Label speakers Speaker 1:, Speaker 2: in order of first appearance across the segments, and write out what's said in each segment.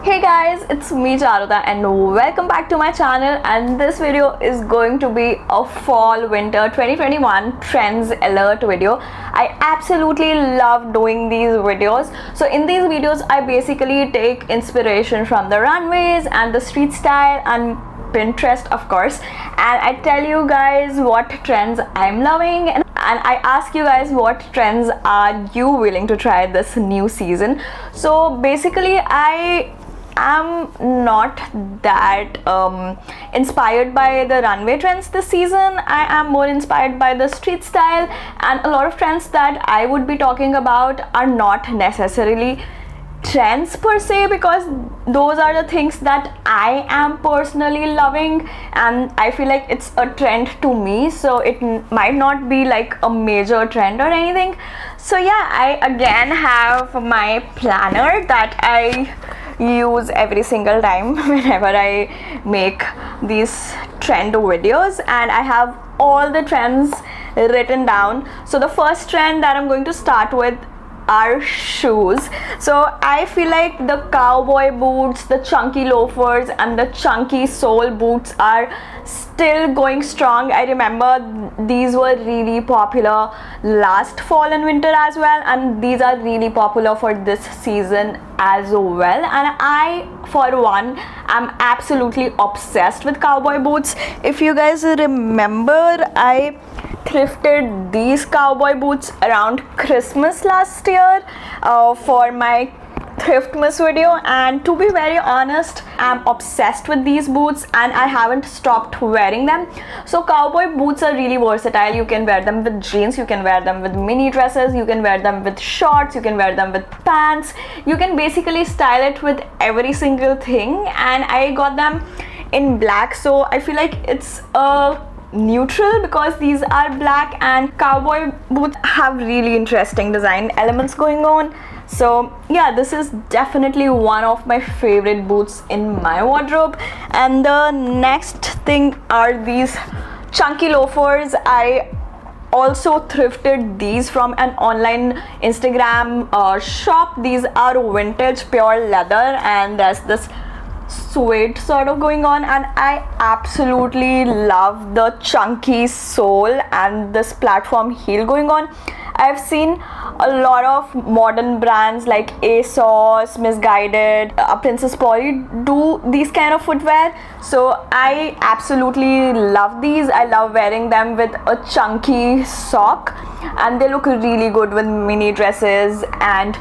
Speaker 1: Hey guys, it's me Charuta and welcome back to my channel, and this video is going to be a fall winter 2021 trends alert video. I absolutely love doing these videos. So in these videos I basically take inspiration from the runways and the street style and Pinterest, of course, and I tell you guys what trends I'm loving, and I ask you guys what trends are you willing to try this new season. So basically I am not that inspired by the runway trends this season. I am more inspired by the street style, and a lot of trends that I would be talking about are not necessarily trends per se, because those are the things that I am personally loving and I feel like it's a trend to me, so it might not be like a major trend or anything. So yeah, I again have my planner that I use every single time whenever I make these trend videos, and I have all the trends written down. So the first trend that I'm going to start with are shoes. So I feel like the cowboy boots, the chunky loafers and the chunky sole boots are still going strong. I remember these were really popular last fall and winter as well, and these are really popular for this season as well, and I for one am absolutely obsessed with cowboy boots. If you guys remember, I thrifted these cowboy boots around Christmas last year for my Thriftmas video, and to be very honest, I'm obsessed with these boots and I haven't stopped wearing them. So cowboy boots are really versatile. You can wear them with jeans, you can wear them with mini dresses, you can wear them with shorts, you can wear them with pants. You can basically style it with every single thing, and I got them in black, so I feel like it's a neutral because these are black, and cowboy boots have really interesting design elements going on. So yeah, this is definitely one of my favorite boots in my wardrobe. And the next thing are these chunky loafers. I also thrifted these from an online Instagram shop. These are vintage pure leather, and there's this suede sort of going on, and I absolutely love the chunky sole and this platform heel going on. I've seen a lot of modern brands like ASOS, Misguided, Princess Polly do these kind of footwear, so I absolutely love these. I love wearing them with a chunky sock, and they look really good with mini dresses and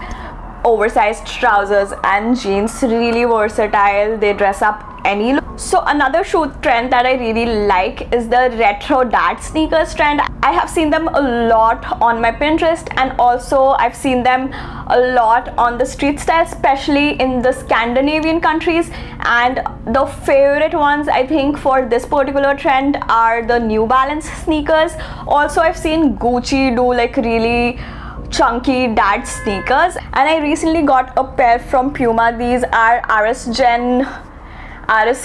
Speaker 1: oversized trousers and jeans. Really versatile, they dress up any look. So another shoe trend that I really like is the retro dad sneakers trend. I have seen them a lot on my Pinterest, and also I've seen them a lot on the street style, especially in the Scandinavian countries. And the favorite ones I think for this particular trend are the New Balance sneakers. Also I've seen Gucci do like really chunky dad sneakers, and I recently got a pair from Puma. These are RS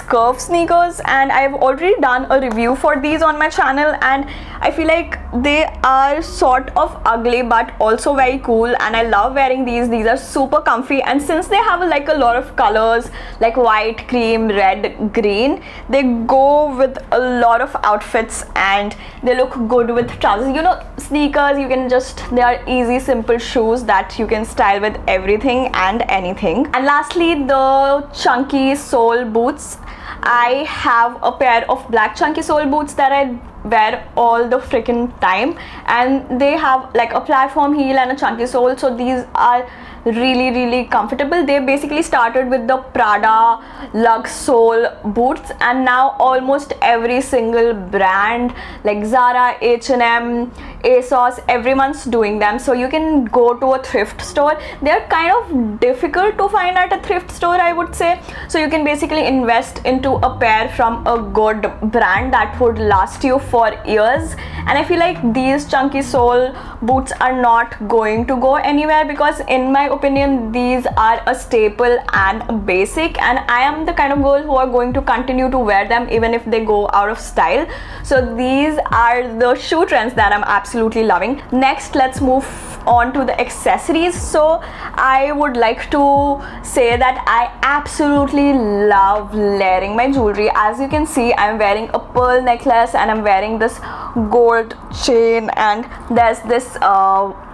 Speaker 1: Curve sneakers, and I've already done a review for these on my channel, and I feel like they are sort of ugly but also very cool, and I love wearing these. These are super comfy, and since they have like a lot of colors like white, cream, red, green, they go with a lot of outfits and they look good with trousers. You know, sneakers, you can just, they are easy simple shoes that you can style with everything and anything. And lastly, the chunky sole boots. I have a pair of black chunky sole boots that I wear all the freaking time, and they have like a platform heel and a chunky sole, so these are really comfortable. They basically started with the Prada lug sole boots, and now almost every single brand like Zara, H&M, ASOS, everyone's doing them. So you can go to a thrift store. They're kind of difficult to find at a thrift store, I would say, so you can basically invest into a pair from a good brand that would last you for years. And I feel like these chunky sole boots are not going to go anywhere, because in my opinion these are a staple and a basic, and I am the kind of girl who are going to continue to wear them even if they go out of style. So these are the shoe trends that I'm absolutely loving. Next, let's move on to the accessories. So I would like to say that I absolutely love layering my jewelry. As you can see, I'm wearing a pearl necklace and I'm wearing this gold chain, and there's this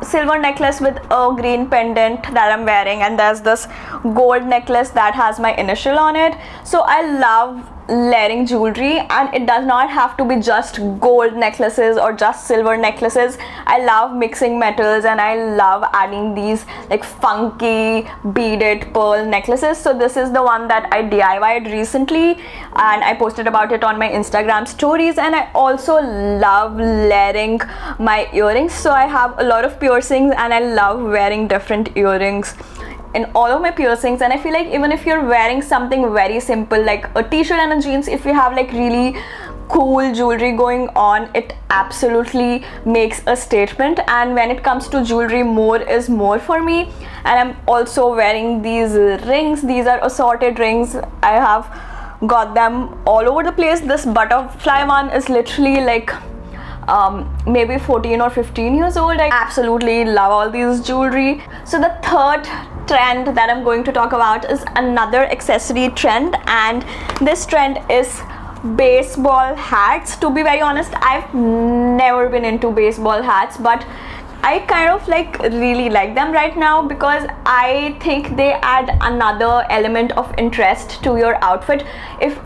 Speaker 1: silver necklace with a green pendant that I'm wearing, and there's this gold necklace that has my initial on it. So I love layering jewelry, and it does not have to be just gold necklaces or just silver necklaces. I love mixing metals and I love adding these like funky beaded pearl necklaces. So this is the one that I DIY'd recently and I posted about it on my Instagram stories. And I also love layering my earrings. So I have a lot of piercings and I love wearing different earrings in all of my piercings. And I feel like even if you're wearing something very simple like a t-shirt and a jeans, if you have like really cool jewelry going on, it absolutely makes a statement. And when it comes to jewelry, more is more for me. And I'm also wearing these rings. These are assorted rings. I have got them all over the place. This butterfly one is literally like maybe 14 or 15 years old. I absolutely love all these jewelry. So the third trend that I'm going to talk about is another accessory trend, and this trend is baseball hats. To be very honest, I've never been into baseball hats, but I kind of like really like them right now because I think they add another element of interest to your outfit.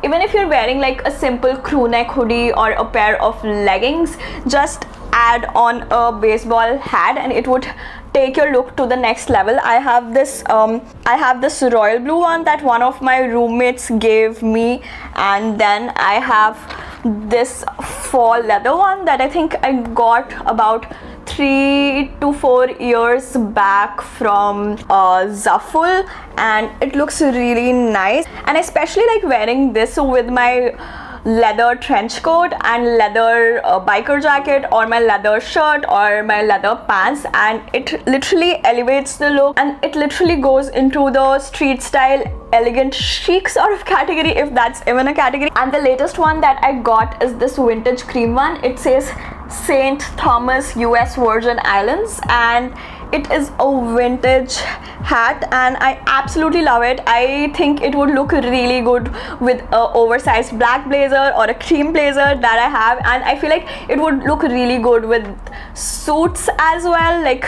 Speaker 1: Even if you're wearing like a simple crew neck hoodie or a pair of leggings, just add on a baseball hat and it would take your look to the next level. I have this royal blue one that one of my roommates gave me, and then I have this fall leather one that I think I got about 3 to 4 years back from Zaful, and it looks really nice. And I especially like wearing this with my leather trench coat and leather biker jacket, or my leather shirt or my leather pants, and it literally elevates the look and it literally goes into the street style elegant chic sort of category, if that's even a category. And the latest one that I got is this vintage cream one. It says St. Thomas US Virgin Islands, and it is a vintage hat and I absolutely love it. I think it would look really good with a oversized black blazer or a cream blazer that I have, and I feel like it would look really good with suits as well, like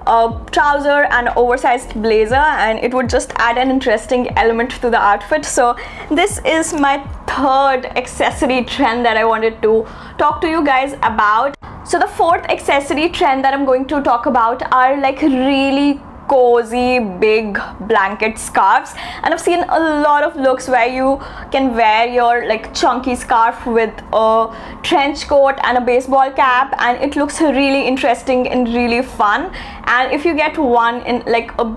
Speaker 1: a trouser and oversized blazer, and it would just add an interesting element to the outfit. So this is my third accessory trend that I wanted to talk to you guys about. So the fourth accessory trend that I'm going to talk about are like really cozy big blanket scarves, and I've seen a lot of looks where you can wear your like chunky scarf with a trench coat and a baseball cap, and it looks really interesting and really fun. And if you get one in like a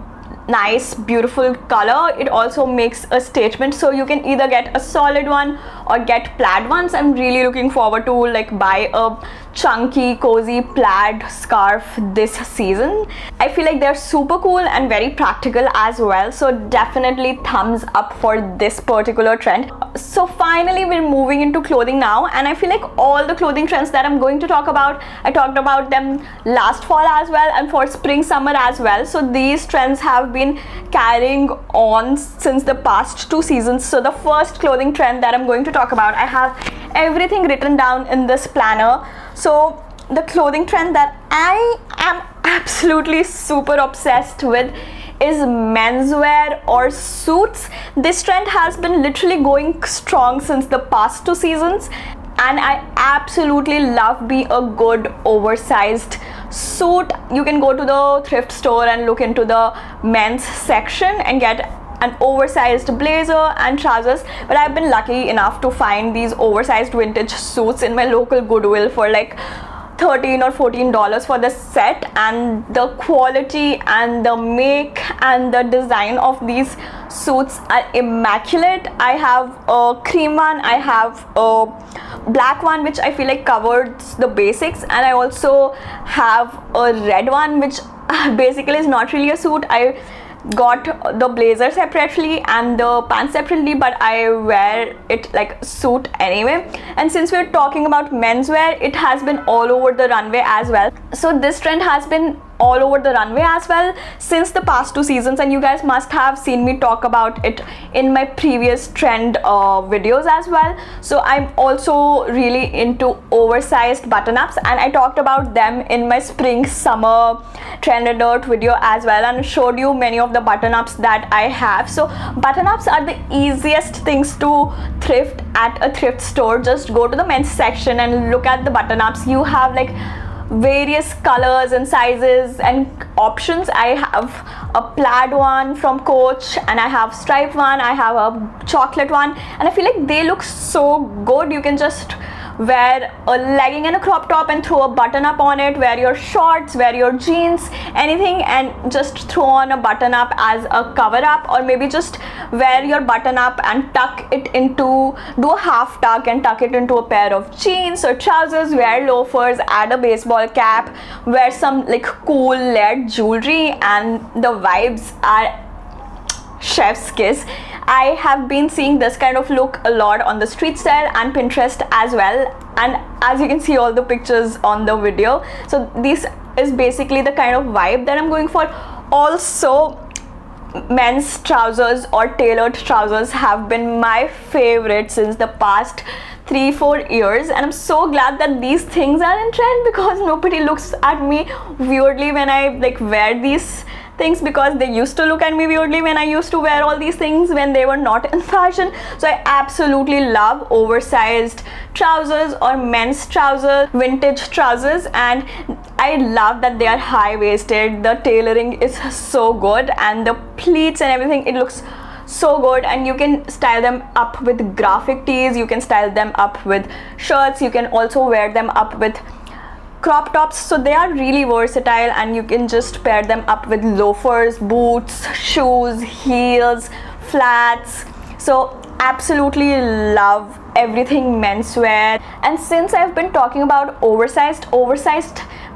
Speaker 1: nice beautiful color, it also makes a statement. So you can either get a solid one or get plaid ones. I'm really looking forward to like buy a chunky cozy plaid scarf this season. I feel like they're super cool and very practical as well, so definitely thumbs up for this particular trend. So finally we're moving into clothing now, and I feel like all the clothing trends that I'm going to talk about, I talked about them last fall as well and for spring summer as well. So these trends have been carrying on since the past 2 seasons. So the first clothing trend that I'm going to talk about, I have everything written down in this planner. So the clothing trend that I am absolutely super obsessed with is menswear or suits. This trend has been literally going strong since the past 2 seasons, and I absolutely love being a good oversized suit. You can go to the thrift store and look into the men's section and get an oversized blazer and trousers, but I've been lucky enough to find these oversized vintage suits in my local Goodwill for like $13 or $14 for the set, and the quality and the make and the design of these suits are immaculate. I have a cream one, I have a black one which I feel like covers the basics, and I also have a red one which basically is not really a suit. I got the blazer separately and the pants separately, but I wear it like a suit anyway. And since we're talking about menswear, it has been all over the runway as well. So this trend has been all over the runway as well since the past 2 seasons, and you guys must have seen me talk about it in my previous trend videos as well. So I'm also really into oversized button-ups, and I talked about them in my spring summer trend alert video as well, and showed you many of the button-ups that I have. So button-ups are the easiest things to thrift at a thrift store. Just go to the men's section and look at the button-ups. You have like various colors and sizes and options. I have a plaid one from Coach, and I have striped one, I have a chocolate one, and I feel like they look so good. You can just wear a legging and a crop top and throw a button up on it, wear your shorts, wear your jeans, anything, and just throw on a button up as a cover up, or maybe just wear your button up and tuck it into, do a half tuck and tuck it into a pair of jeans or trousers, wear loafers, add a baseball cap, wear some like cool layered jewelry, and the vibes are chef's kiss. I have been seeing this kind of look a lot on the street style and Pinterest as well, and as you can see all the pictures on the video. So this is basically the kind of vibe that I'm going for. Also, men's trousers or tailored trousers have been my favorite since the past 3-4 years, and I'm so glad that these things are in trend, because nobody looks at me weirdly when I like wear these things, because they used to look at me weirdly when I used to wear all these things when they were not in fashion. So I absolutely love oversized trousers or men's trousers, vintage trousers, and I love that they are high-waisted. The tailoring is so good, and the pleats and everything, it looks so good, and you can style them up with graphic tees, you can style them up with shirts, you can also wear them up with crop tops. So they are really versatile, and you can just pair them up with loafers, boots, shoes, heels, flats. So absolutely love everything menswear. And since I've been talking about oversized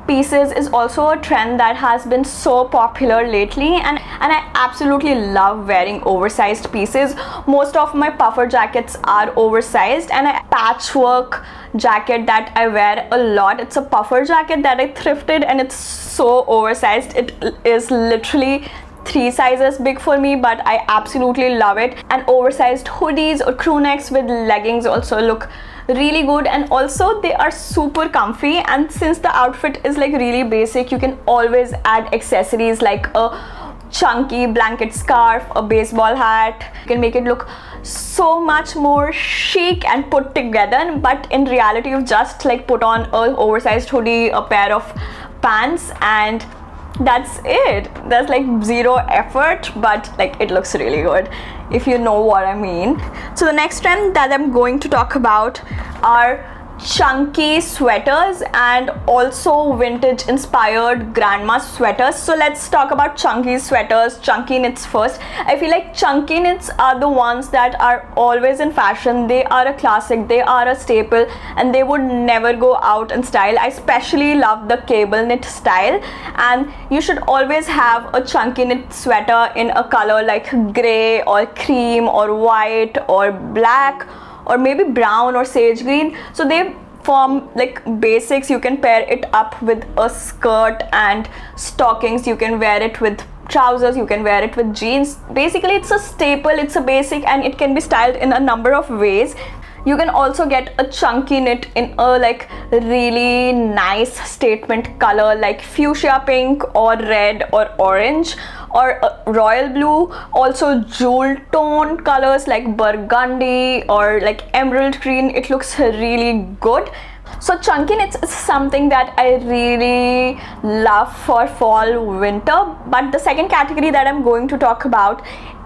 Speaker 1: pieces is also a trend that has been so popular lately, and I absolutely love wearing oversized pieces. Most of my puffer jackets are oversized, and a patchwork jacket that I wear a lot, it's a puffer jacket that I thrifted, and it's so oversized. It is literally 3 sizes big for me, but I absolutely love it. And oversized hoodies or crew necks with leggings also look really good, and also they are super comfy. And since the outfit is like really basic, you can always add accessories like a chunky blanket scarf, a baseball hat. You can make it look so much more chic and put together, but in reality you've just like put on a oversized hoodie, a pair of pants, and that's it. There's like zero effort, but like it looks really good, if you know what I mean. So the next trend that I'm going to talk about are chunky sweaters and also vintage inspired grandma sweaters. So let's talk about chunky sweaters, chunky knits first. I feel like chunky knits are the ones that are always in fashion. They are a classic, they are a staple, and they would never go out in style. I especially love the cable knit style, and you should always have a chunky knit sweater in a color like gray or cream or white or black or maybe brown or sage green. So they form like basics. You can pair it up with a skirt and stockings. You can wear it with trousers, you can wear it with jeans. Basically it's a staple, it's a basic, and it can be styled in a number of ways. You can also get a chunky knit in a like really nice statement color like fuchsia pink or red or orange or royal blue. Also jewel tone colors like burgundy or like emerald green. It looks really good. So chunky knits is something that I really love for fall winter. But the second category that I'm going to talk about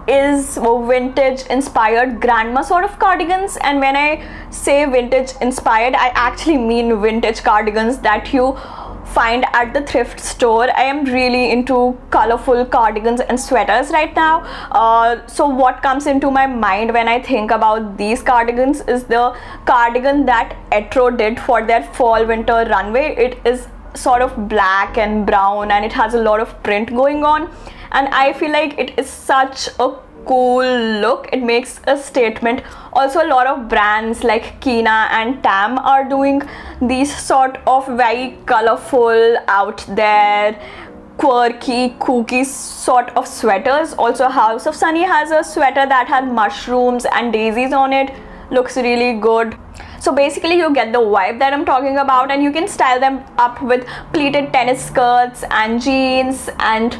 Speaker 1: is vintage inspired grandma sort of cardigans. And when I say vintage inspired, I actually mean vintage cardigans that you find at the thrift store. I am really into colorful cardigans and sweaters right now. So what comes into my mind when I think about these cardigans is the cardigan that Etro did for their fall winter runway. It is sort of black and brown, and it has a lot of print going on, and I feel like it is such a cool look. It makes a statement. Also a lot of brands like Kina and Tam are doing these sort of very colorful, out there, quirky, kooky sort of sweaters. Also, House of Sunny has a sweater that had mushrooms and daisies on it. Looks really good. So basically you get the vibe that I'm talking about, and you can style them up with pleated tennis skirts and jeans and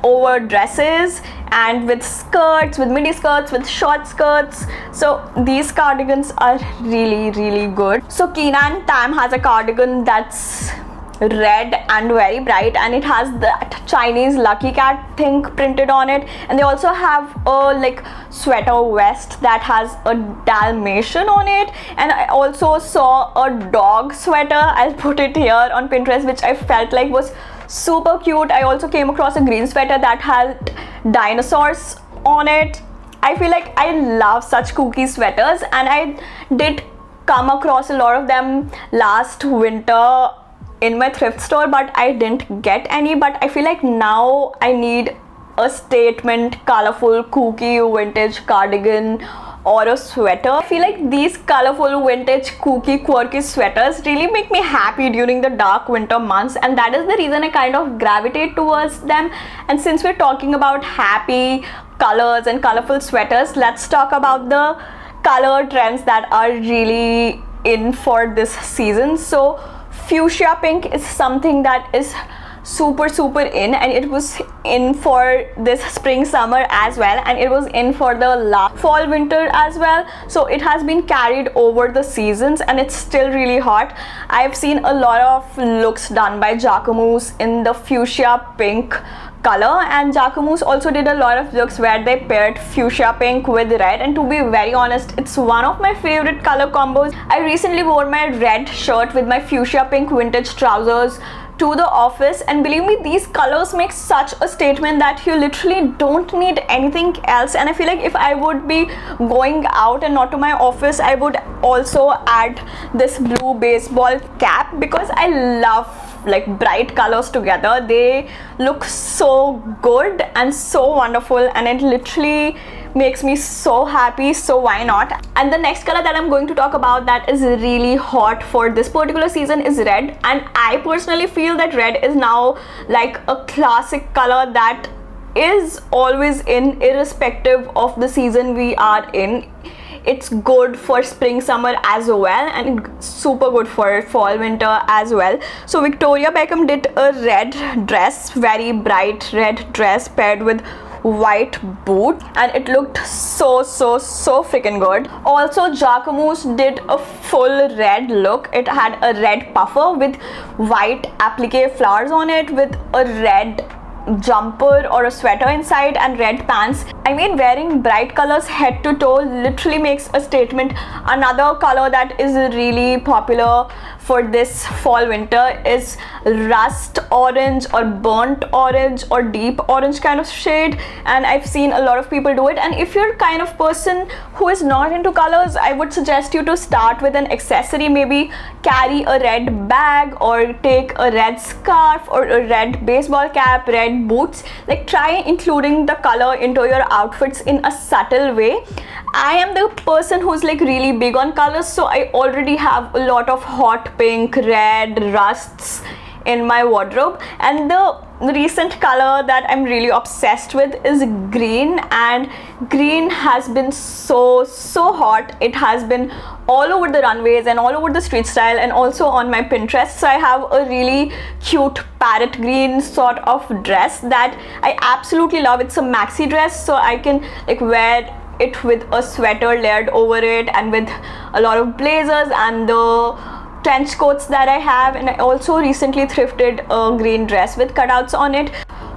Speaker 1: over dresses, and with skirts, with midi skirts, with short skirts. So these cardigans are really good. So Keenan Tam has a cardigan that's red and very bright, and it has that Chinese lucky cat thing printed on it, and they also have a like sweater vest that has a Dalmatian on it. And I also saw a dog sweater, I'll put it here on Pinterest, which I felt like was super cute. I also came across a green sweater that had dinosaurs on it. I feel like I love such kooky sweaters, and I did come across a lot of them last winter in my thrift store, but I didn't get any. But I feel like now I need a statement, colorful, kooky, vintage cardigan or a sweater. I feel like these colorful, vintage, kooky, quirky sweaters really make me happy during the dark winter months, and that is the reason I kind of gravitate towards them. And since we're talking about happy colors and colorful sweaters, let's talk about the color trends that are really in for this season. So fuchsia pink is something that is super in, and it was in for this spring summer as well, and it was in for the last fall winter as well. So it has been carried over the seasons, and it's still really hot. I've seen a lot of looks done by Jacquemus in the fuchsia pink color, and Jacquemus also did a lot of looks where they paired fuchsia pink with red, and to be very honest, it's one of my favorite color combos. I recently wore my red shirt with my fuchsia pink vintage trousers to the office, and believe me, these colors make such a statement that you literally don't need anything else. And I feel like if I would be going out and not to my office, I would also add this blue baseball cap, because I love like bright colors together. They look so good and so wonderful, and it literally makes me so happy. So why not? And the next color that I'm going to talk about that is really hot for this particular season is red, and I personally feel that red is now like a classic color that is always in, irrespective of the season we are in. It's good for spring summer as well, and super good for fall winter as well. So Victoria Beckham did a red dress, very bright red dress paired with white boot, and it looked so freaking good. Also Jacquemus did a full red look. It had a red puffer with white applique flowers on it, with a red jumper or a sweater inside, and red pants. I mean, wearing bright colors head to toe literally makes a statement. Another color that is really popular for this fall winter is rust orange or burnt orange or deep orange kind of shade, and I've seen a lot of people do it. And if you're kind of person who is not into colors, I would suggest you to start with an accessory. Maybe carry a red bag, or take a red scarf, or a red baseball cap, red boots. Like, try including the color into your outfits in a subtle way. I am the person who's like really big on colors, so I already have a lot of hot pink, red, rusts in my wardrobe. And the recent color that I'm really obsessed with is green, and green has been so hot. It has been all over the runways and all over the street style, and also on my Pinterest. So I have a really cute parrot green sort of dress that I absolutely love. It's a maxi dress, so I can like wear it with a sweater layered over it, and with a lot of blazers and the trench coats that I have. And I also recently thrifted a green dress with cutouts on it.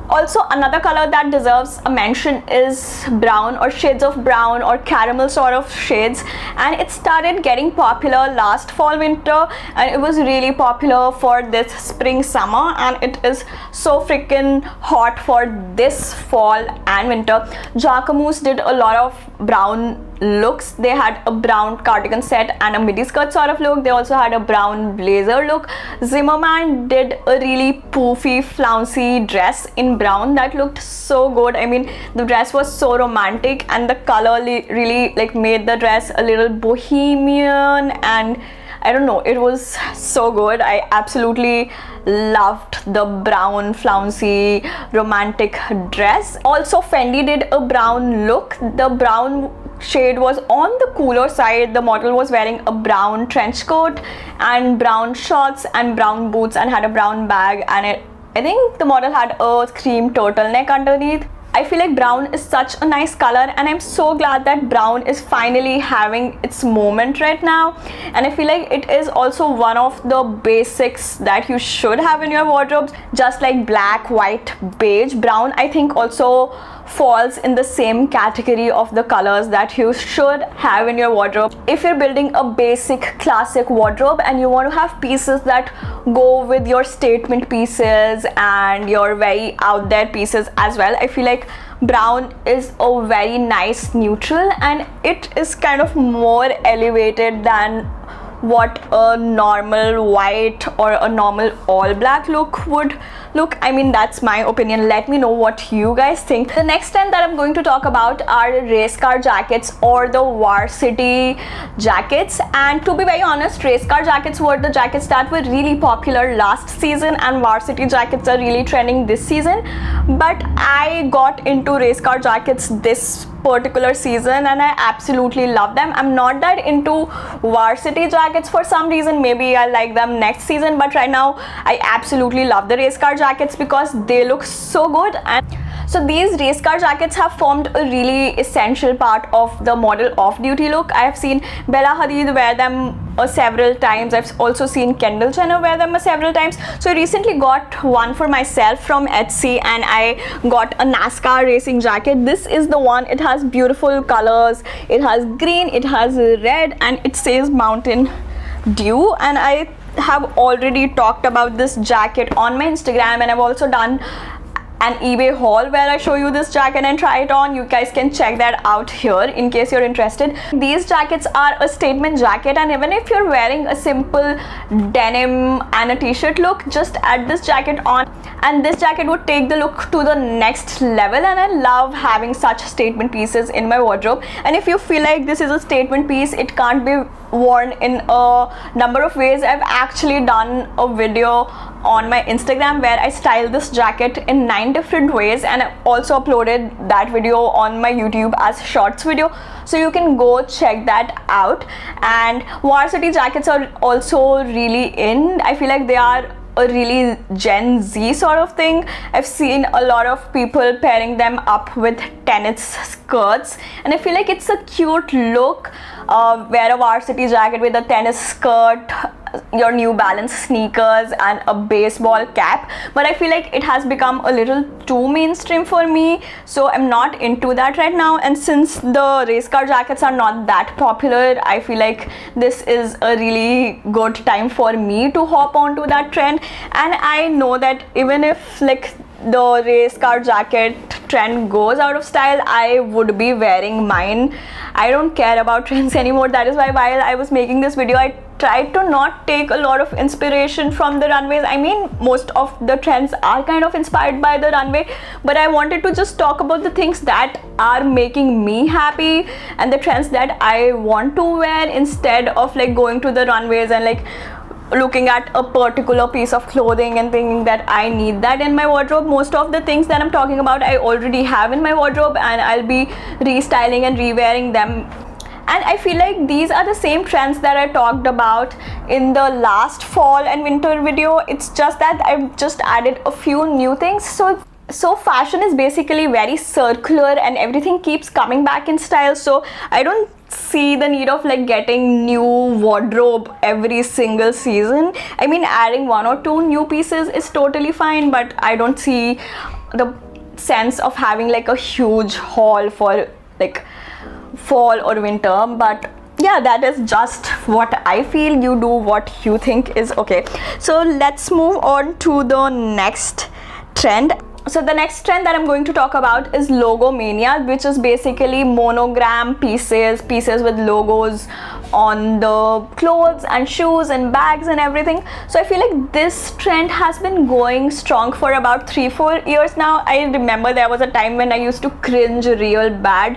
Speaker 1: Also, another color that deserves a mention is brown, or shades of brown, or caramel sort of shades, and it started getting popular last fall winter, and it was really popular for this spring summer, and it is so freaking hot for this fall and winter. Jacquemus did a lot of brown looks. They had a brown cardigan set and a midi skirt sort of look. They also had a brown blazer look. Zimmerman did a really poofy, flouncy dress in brown that looked so good. I mean, the dress was so romantic, and the color really like made the dress a little bohemian, and I don't know, it was so good. I absolutely loved the brown flouncy romantic dress. Also, Fendi did a brown look. The brown shade was on the cooler side. The model was wearing a brown trench coat and brown shorts and brown boots and had a brown bag, and I think the model had a cream turtleneck underneath. I feel like brown is such a nice color, and I'm so glad that brown is finally having its moment right now. And I feel like it is also one of the basics that you should have in your wardrobes. Just like black, white, beige, brown I think also falls in the same category of the colors that you should have in your wardrobe. If you're building a basic classic wardrobe and you want to have pieces that go with your statement pieces and your very out there pieces as well, I feel like brown is a very nice neutral, and it is kind of more elevated than what a normal white or a normal all black look would look. I mean, that's my opinion. Let me know what you guys think. The next trend that I'm going to talk about are race car jackets or the varsity jackets. And to be very honest, race car jackets were the jackets that were really popular last season, and varsity jackets are really trending this season. But I got into race car jackets this particular season and I absolutely love them. I'm not that into varsity jackets for some reason. Maybe I'll like them next season, but right now I absolutely love the race car jackets because they look so good. And so these race car jackets have formed a really essential part of the model off-duty look. I have seen Bella Hadid wear them several times. I've also seen Kendall Jenner wear them several times. So I recently got one for myself from Etsy and I got a NASCAR racing jacket. This is the one. It has beautiful colors. It has green, it has red, and it says Mountain Dew. And I have already talked about this jacket on my Instagram, and I've also done an eBay haul where I show you this jacket and try it on. You guys can check that out here in case you're interested. These jackets are a statement jacket, and even if you're wearing a simple denim and a t-shirt look, just add this jacket on and this jacket would take the look to the next level. And I love having such statement pieces in my wardrobe. And if you feel like this is a statement piece, it can't be worn in a number of ways. I've actually done a video on my Instagram where I styled this jacket in 9 different ways, and I also uploaded that video on my YouTube as shorts video, so you can go check that out. And varsity jackets are also really in. I feel like they are a really Gen Z sort of thing. I've seen a lot of people pairing them up with tennis skirts, and I feel like it's a cute look. Wear a varsity jacket with a tennis skirt, your New Balance sneakers, and a baseball cap. But I feel like it has become a little too mainstream for me, so I'm not into that right now. And since the race car jackets are not that popular, I feel like this is a really good time for me to hop onto that trend. And I know that even if like the race car jacket trend goes out of style, I would be wearing mine. I don't care about trends anymore. That is why while I was making this video, I tried to not take a lot of inspiration from the runways. I mean, most of the trends are kind of inspired by the runway, but I wanted to just talk about the things that are making me happy and the trends that I want to wear, instead of like going to the runways and like looking at a particular piece of clothing and thinking that I need that in my wardrobe. Most of the things that I'm talking about I already have in my wardrobe, and I'll be restyling and re-wearing them. And I feel like these are the same trends that I talked about in the last fall and winter video. It's just that I've just added a few new things. So fashion is basically very circular and everything keeps coming back in style. So I don't see the need of like getting new wardrobe every single season. I mean, adding 1 or 2 new pieces is totally fine, but I don't see the sense of having like a huge haul for like fall or winter. But yeah, that is just what I feel. You do what you think is okay. So let's move on to the next trend. So the next trend that I'm going to talk about is logo mania, which is basically monogram pieces with logos on the clothes and shoes and bags and everything. So I feel like this trend has been going strong for about 3-4 years now. I remember there was a time when I used to cringe real bad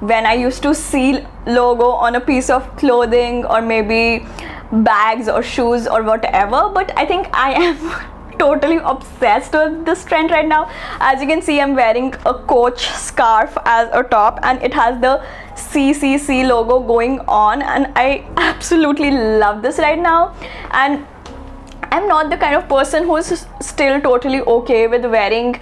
Speaker 1: when I used to see logo on a piece of clothing or maybe bags or shoes or whatever, but I think I am totally obsessed with this trend right now. As you can see, I'm wearing a Coach scarf as a top, and it has the CCC logo going on, and I absolutely love this right now. And I'm not the kind of person who's still totally okay with wearing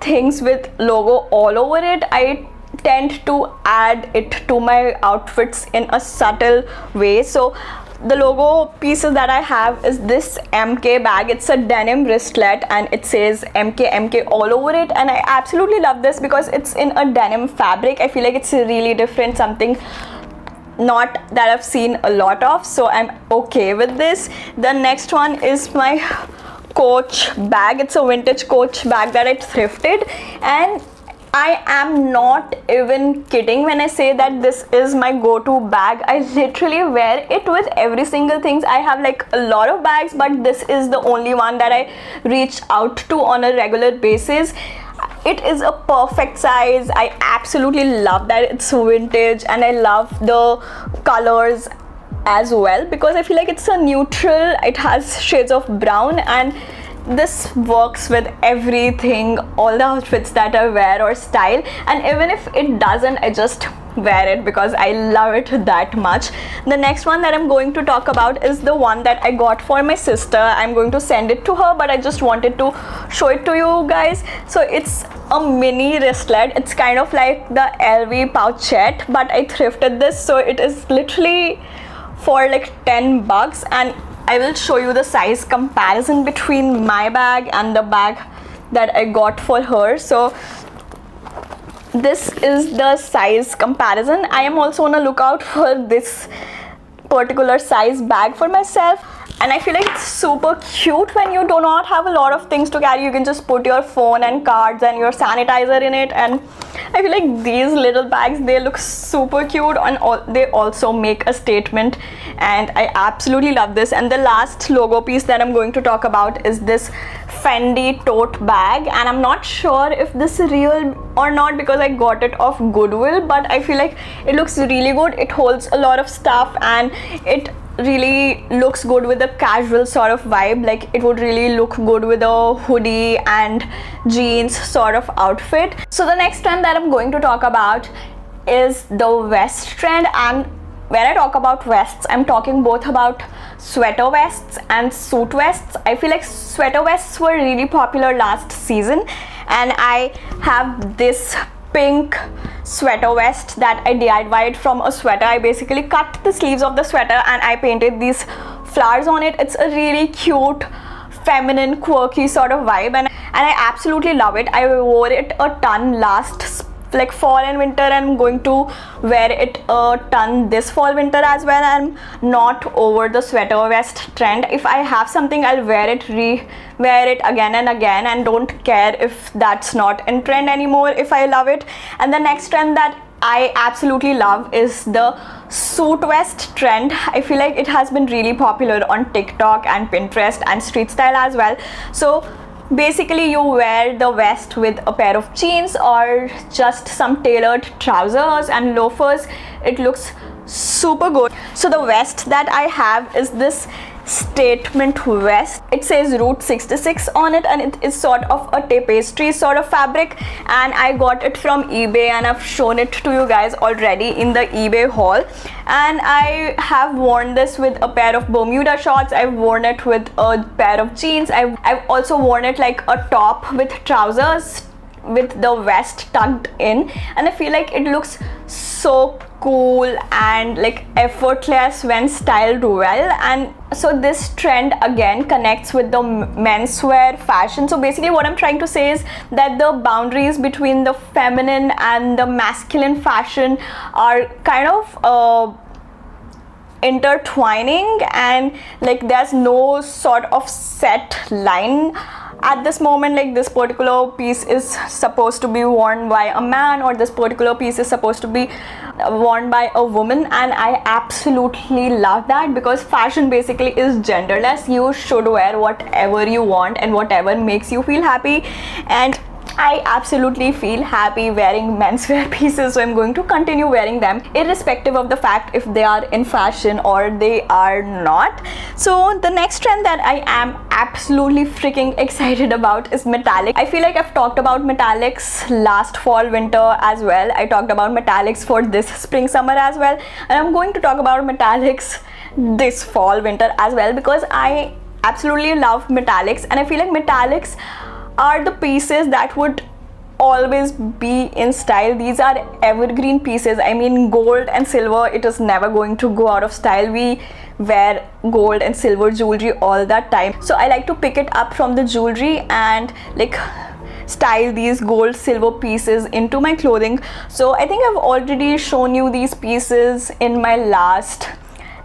Speaker 1: things with logo all over it. I tend to add it to my outfits in a subtle way. So the logo pieces that I have is this MK bag. It's a denim wristlet and it says MK all over it, and I absolutely love this because it's in a denim fabric. I feel like it's really different, something not that I've seen a lot of, so I'm okay with this. The next one is my Coach bag. It's a vintage Coach bag that I thrifted, and I am not even kidding when I say that this is my go-to bag. I literally wear it with every single thing. I have like a lot of bags, but this is the only one that I reach out to on a regular basis. It is a perfect size. I absolutely love that it's vintage, and I love the colors as well because I feel like it's a neutral. It has shades of brown, and this works with everything, all the outfits that I wear or style. And even if it doesn't, I just wear it because I love it that much. The next one that I'm going to talk about is the one that I got for my sister. I'm going to send it to her, but I just wanted to show it to you guys. So it's a mini wristlet. It's kind of like the LV pouchette, but I thrifted this, so it is literally for like 10 bucks, and I will show you the size comparison between my bag and the bag that I got for her. So this is the size comparison. I am also on a lookout for this particular size bag for myself, and I feel like it's super cute when you do not have a lot of things to carry. You can just put your phone and cards and your sanitizer in it, and I feel like these little bags, they look super cute, and they also make a statement, and I absolutely love this. And the last logo piece that I'm going to talk about is this Fendi tote bag, and I'm not sure if this is real or not because I got it off Goodwill, but I feel like it looks really good. It holds a lot of stuff, and it really looks good with a casual sort of vibe. Like it would really look good with a hoodie and jeans sort of outfit. So the next trend that I'm going to talk about is the vest trend, and when I talk about vests, I'm talking both about sweater vests and suit vests. I feel like sweater vests were really popular last season, and I have this pink sweater vest that I DIY'd from a sweater. I basically cut the sleeves of the sweater and I painted these flowers on it. It's a really cute, feminine, quirky sort of vibe, and I absolutely love it. I wore it a ton last like fall and winter. I'm going to wear it a ton this fall winter as well. I'm not over the sweater vest trend. If I have something, I'll wear it, re-wear it again and again, and don't care if that's not in trend anymore if I love it. And the next trend that I absolutely love is the suit vest trend. I feel like it has been really popular on TikTok and Pinterest and street style as well. So basically you wear the vest with a pair of jeans or just some tailored trousers and loafers. It looks super good. So the vest that I have is this statement vest. It says Route 66 on it, and it is sort of a tapestry sort of fabric, and I got it from eBay, and I've shown it to you guys already in the eBay haul. And I have worn this with a pair of Bermuda shorts. I've worn it with a pair of jeans. I've also worn it like a top with trousers with the vest tucked in, and I feel like it looks so cool and like effortless when styled well. And so this trend again connects with the menswear fashion. So basically what I'm trying to say is that the boundaries between the feminine and the masculine fashion are kind of intertwining, and like there's no sort of set line at this moment. Like this particular piece is supposed to be worn by a man, or this particular piece is supposed to be worn by a woman, and I absolutely love that because fashion basically is genderless. You should wear whatever you want and whatever makes you feel happy. And I absolutely feel happy wearing menswear pieces, so I'm going to continue wearing them irrespective of the fact if they are in fashion or they are not. So the next trend that I am absolutely freaking excited about is metallic. I feel like I've talked about metallics last fall winter as well. I talked about metallics for this spring summer as well, and I'm going to talk about metallics this fall winter as well, because I absolutely love metallics, and I feel like metallics are the pieces that would always be in style. These are evergreen pieces. I mean, gold and silver, it is never going to go out of style. We wear gold and silver jewelry all that time, so I like to pick it up from the jewelry and like style these gold silver pieces into my clothing. So I think I've already shown you these pieces in my last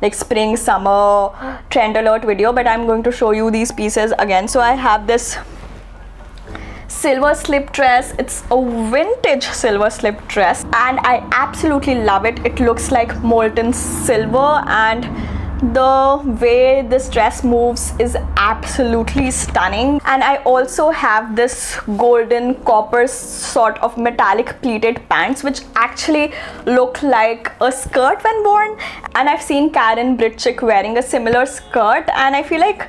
Speaker 1: like spring summer trend alert video, but I'm going to show you these pieces again. So I have this silver slip dress. It's a vintage silver slip dress and I absolutely love it. It looks like molten silver, and the way this dress moves is absolutely stunning. And I also have this golden copper sort of metallic pleated pants which actually look like a skirt when worn, and I've seen Karen Britchick wearing a similar skirt, and I feel like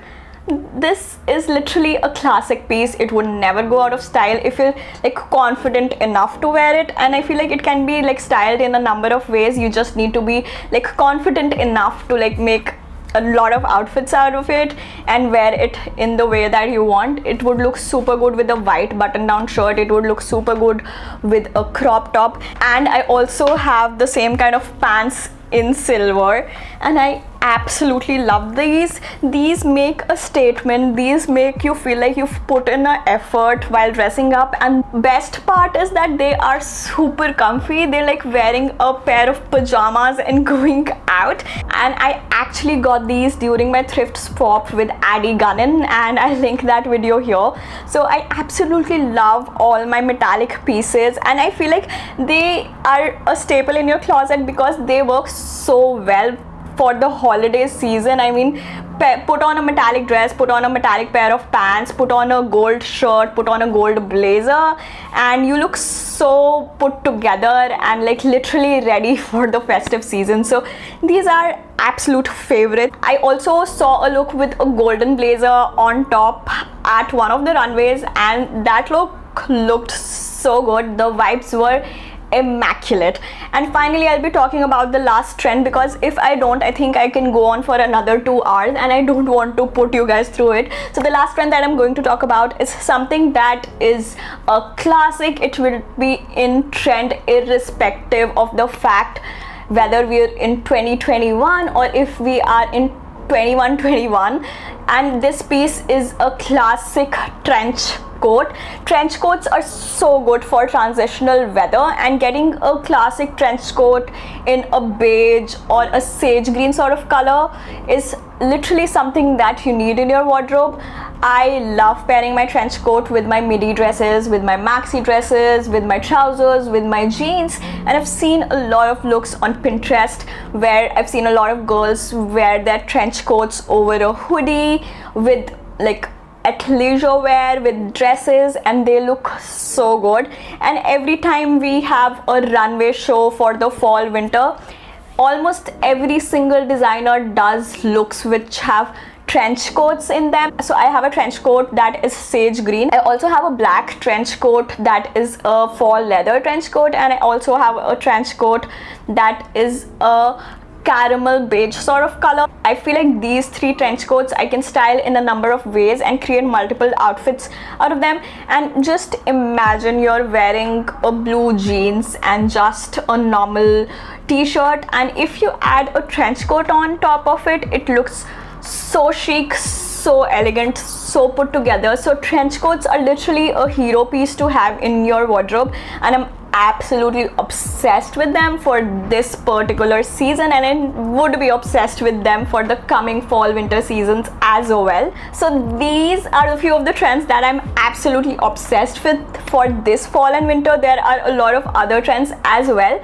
Speaker 1: this is literally a classic piece. It would never go out of style if you're like confident enough to wear it, and I feel like it can be like styled in a number of ways. You just need to be like confident enough to like make a lot of outfits out of it and wear it in the way that you want. It would look super good with a white button down shirt. It would look super good with a crop top, and I also have the same kind of pants in silver, and I absolutely love these. These make a statement. These make you feel like you've put in an effort while dressing up, and best part is that they are super comfy. They're like wearing a pair of pajamas and going out. And I actually got these during my thrift swap with Addie Gunnin, and I link that video here. So I absolutely love all my metallic pieces, and I feel like they are a staple in your closet because they work so well for the holiday season. I mean, put on a metallic dress, put on a metallic pair of pants, put on a gold shirt, put on a gold blazer, and you look so put together and like literally ready for the festive season. So these are absolute favorite. I also saw a look with a golden blazer on top at one of the runways, and that look looked so good. The vibes were immaculate. And finally, I'll be talking about the last trend, because if I don't, I think I can go on for another 2 hours and I don't want to put you guys through it. So the last trend that I'm going to talk about is something that is a classic. It will be in trend irrespective of the fact whether we're in 2021 or if we are in 21-21, and this piece is a classic trench coat. Trench coats are so good for transitional weather, and getting a classic trench coat in a beige or a sage green sort of color is literally something that you need in your wardrobe. I love pairing my trench coat with my midi dresses, with my maxi dresses, with my trousers, with my jeans, and I've seen a lot of looks on Pinterest where I've seen a lot of girls wear their trench coats over a hoodie with like athleisure wear with dresses, and they look so good. And every time we have a runway show for the fall winter, almost every single designer does looks which have trench coats in them. So I have a trench coat that is sage green. I also have a black trench coat that is a fall leather trench coat, and I also have a trench coat that is a caramel beige sort of color. I feel like these 3 trench coats I can style in a number of ways and create multiple outfits out of them. And just imagine you're wearing a blue jeans and just a normal t-shirt, and if you add a trench coat on top of it, it looks so chic, so elegant, so put together. So trench coats are literally a hero piece to have in your wardrobe, and I'm absolutely obsessed with them for this particular season, and I would be obsessed with them for the coming fall winter seasons as well. So these are a few of the trends that I'm absolutely obsessed with for this fall and winter. There are a lot of other trends as well.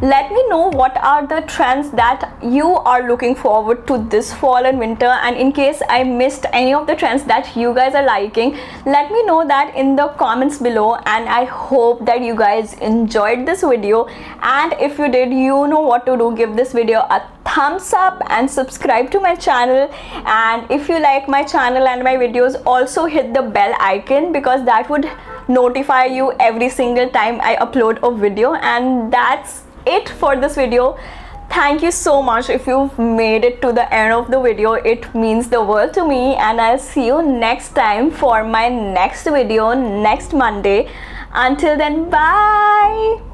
Speaker 1: Let me know what are the trends that you are looking forward to this fall and winter, and in case I missed any of the trends that you guys are liking, let me know that in the comments below. And I hope that you guys enjoyed this video, and if you did, you know what to do. Give this video a thumbs up and subscribe to my channel, and if you like my channel and my videos, also hit the bell icon, because that would notify you every single time I upload a video. And that's it for this video. Thank you so much if you've made it to the end of the video. It means the world to me, and I'll see you next time for my next video next Monday. Until then, bye.